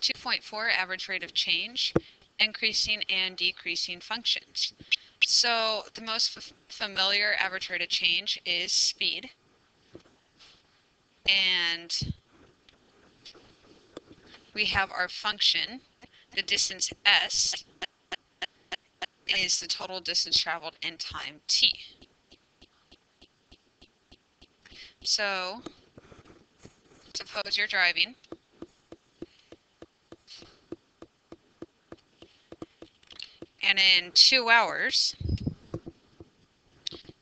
2.4, average rate of change, increasing and decreasing functions. So the most familiar average rate of change is speed. And we have our function, the distance s is the total distance traveled in time t. So suppose you're driving and in 2 hours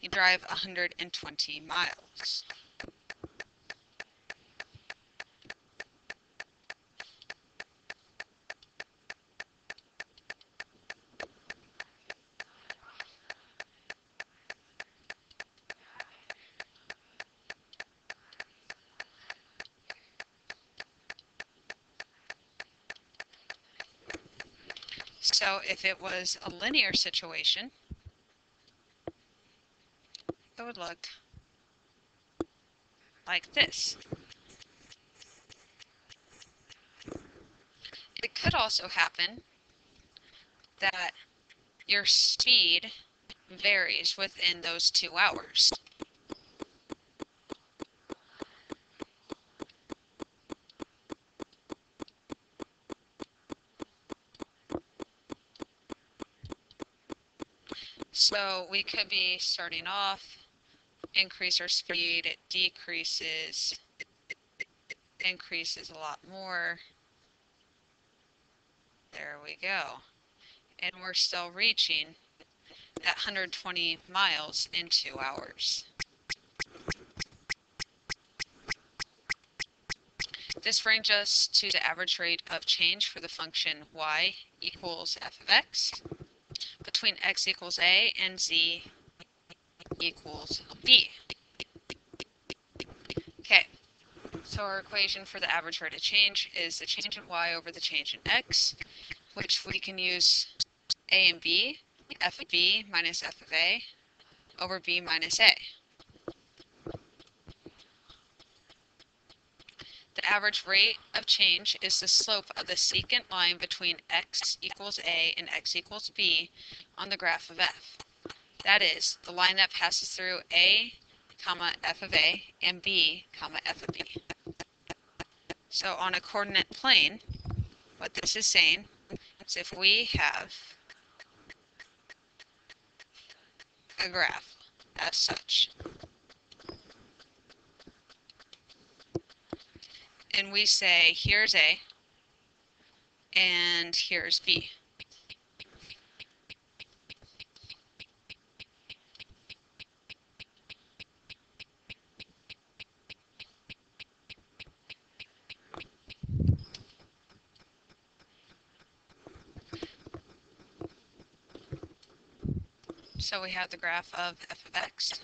you drive 120 miles. So if it was a linear situation, it would look like this. It could also happen that your speed varies within those 2 hours. So we could be starting off, increase our speed, it decreases, increases a lot more. There we go. And we're still reaching that 120 miles in 2 hours. This brings us to the average rate of change for the function y equals f of x between x equals a and z equals b. Okay, so our equation for the average rate of change is the change in y over the change in x, which we can use a and b, f of b minus f of a over b minus a. The average rate of change is the slope of the secant line between x equals a and x equals b on the graph of f. That is, the line that passes through a, comma, f of a, and b, comma, f of b. So on a coordinate plane, what this is saying is if we have a graph as such, and we say here's a and here's b. So we have the graph of f of x.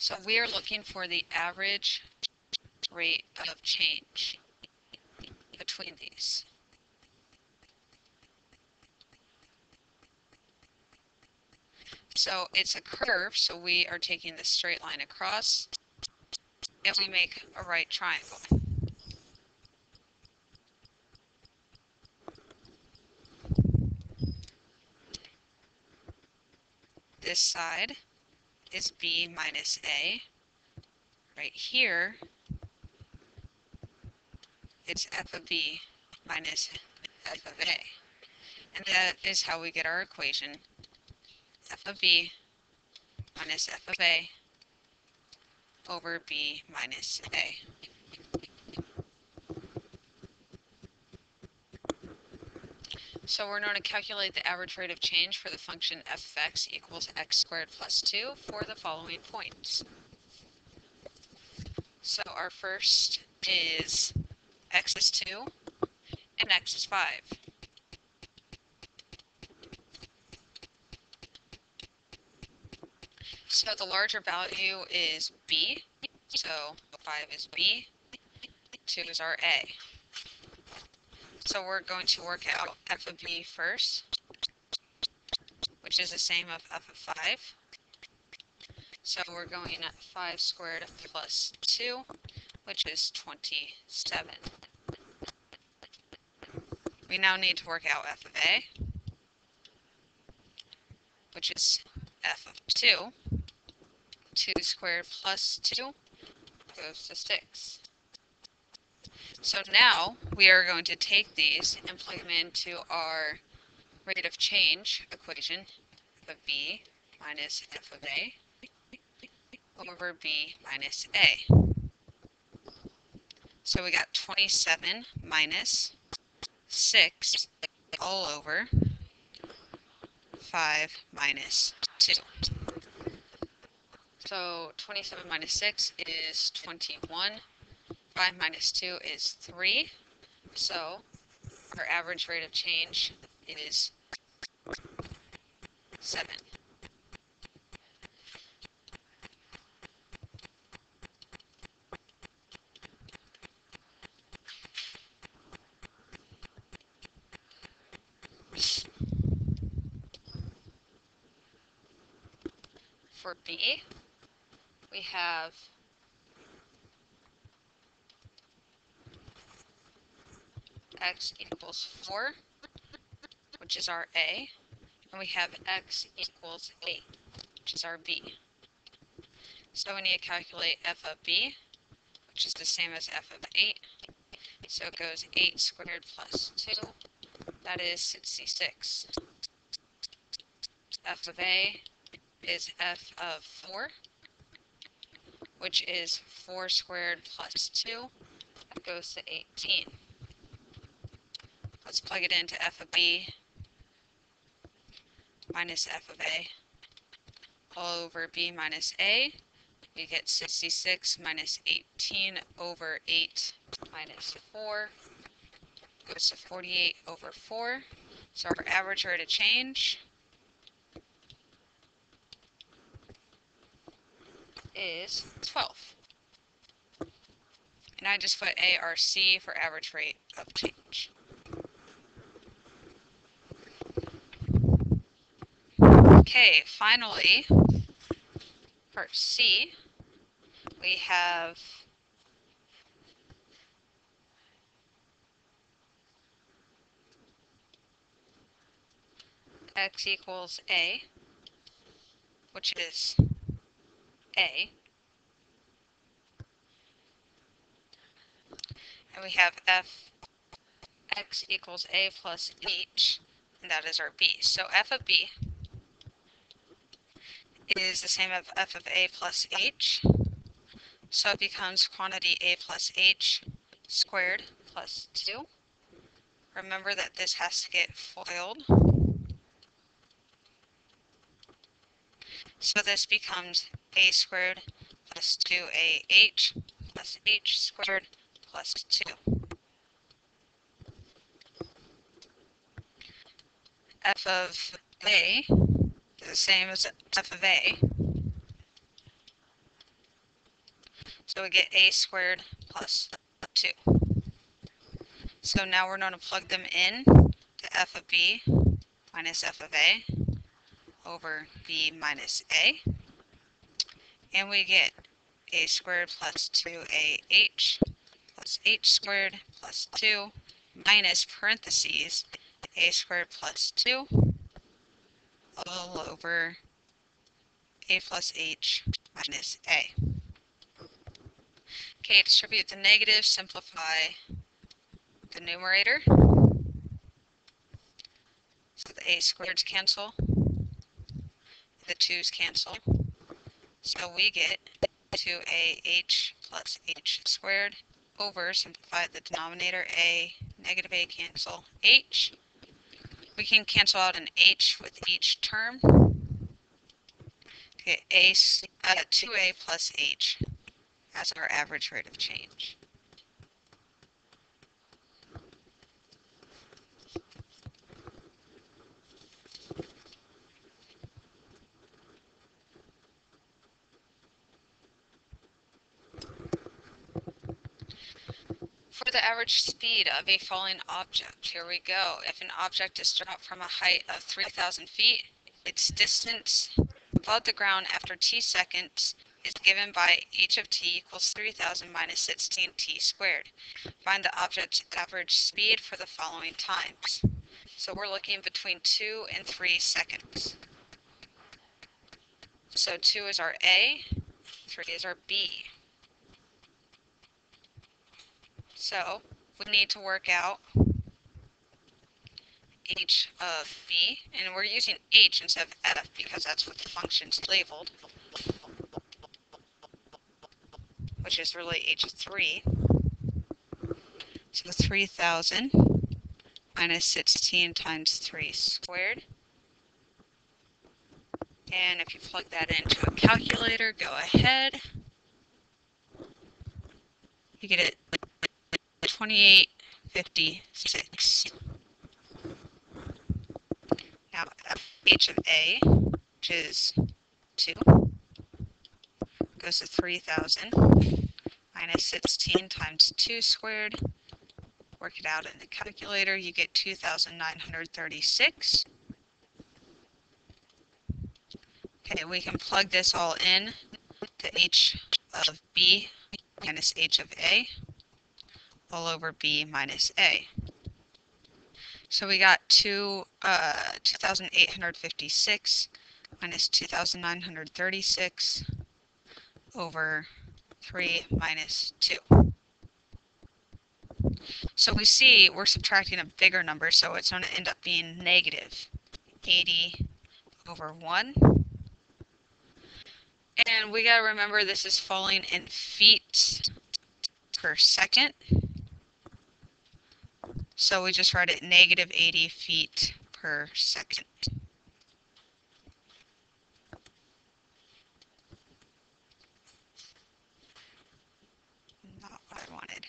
So we are looking for the average rate of change between these. So it's a curve, so we are taking the straight line across, and we make a right triangle. This side is b minus a. Right here, it's f of b minus f of a. And that is how we get our equation, f of b minus f of a over b minus a. So we're going to calculate the average rate of change for the function f of x equals x squared plus 2 for the following points. So our first is x is 2 and x is 5. So the larger value is b, so 5 is b, 2 is our a. So we're going to work out f of b first, which is the same of f of 5. So we're going at 5 squared plus 2 which is 27. We now need to work out f of a, which is f of 2. 2 squared plus 2 goes to 6. So now we are going to take these and plug them into our rate of change equation, f of b minus f of a over b minus a. So we got 27 minus 6 all over 5 minus 2. So 27 minus 6 is 21. 5 minus 2 is 3. So our average rate of change is 7. For B, we have x equals 4, which is our A, and we have x equals 8, which is our B. So we need to calculate f of B, which is the same as f of 8. So it goes 8 squared plus 2, that is 66. F of A is f of 4, which is 4 squared plus 2, that goes to 18. Let's plug it into f of B minus f of A all over b minus a. We get 66 minus 18 over 8 minus 4 goes to 48 over 4. So our average rate of change is 12. And I just put ARC for average rate of change. Okay, finally, for C, we have x equals A, which is A, and we have x equals A plus H, and that is our B. So f of B is the same as f of A plus H, so it becomes quantity A plus H squared plus 2. Remember that this has to get FOILed. So this becomes A squared plus 2AH plus H squared plus 2. F of A is the same as f of A. So we get A squared plus 2. So now we're going to plug them in to f of B minus f of A over B minus A. And we get A squared plus 2AH plus H squared plus 2 minus parentheses A squared plus 2 all over A plus H minus A. Okay, distribute the negatives, simplify the numerator. So the A squareds cancel, the 2's cancel. So we get 2AH plus H squared over, simplify the denominator, A, negative A cancel, H. We can cancel out an H with each term. Okay, 2A plus H as our average rate of change. For the average speed of a falling object, here we go. If an object is dropped from a height of 3,000 feet, its distance above the ground after t seconds is given by h of t equals 3000 minus 16t squared. Find the object's average speed for the following times. So we're looking between 2 and 3 seconds. So 2 is our A, 3 is our B. So we need to work out h of b, and we're using h instead of f because that's what the function's labeled, which is really h of 3. So 3000 minus 16 times 3 squared. And if you plug that into a calculator, go ahead. You get it 2856. Now h of a, which is 2, goes to 3000 minus 16 times 2 squared. Work it out in the calculator, you get 2,936. Okay, we can plug this all in to h of b minus h of a all over b minus a. So we got 2,856 minus 2,936 over 3 minus 2. So we see we're subtracting a bigger number, so it's going to end up being negative 80 over 1. And we got to remember this is falling in feet per second. So we just write it negative 80 feet per second. Not what I wanted.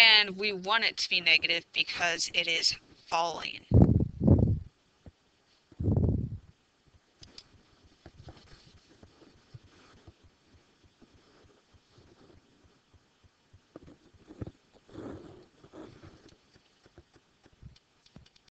And we want it to be negative because it is falling.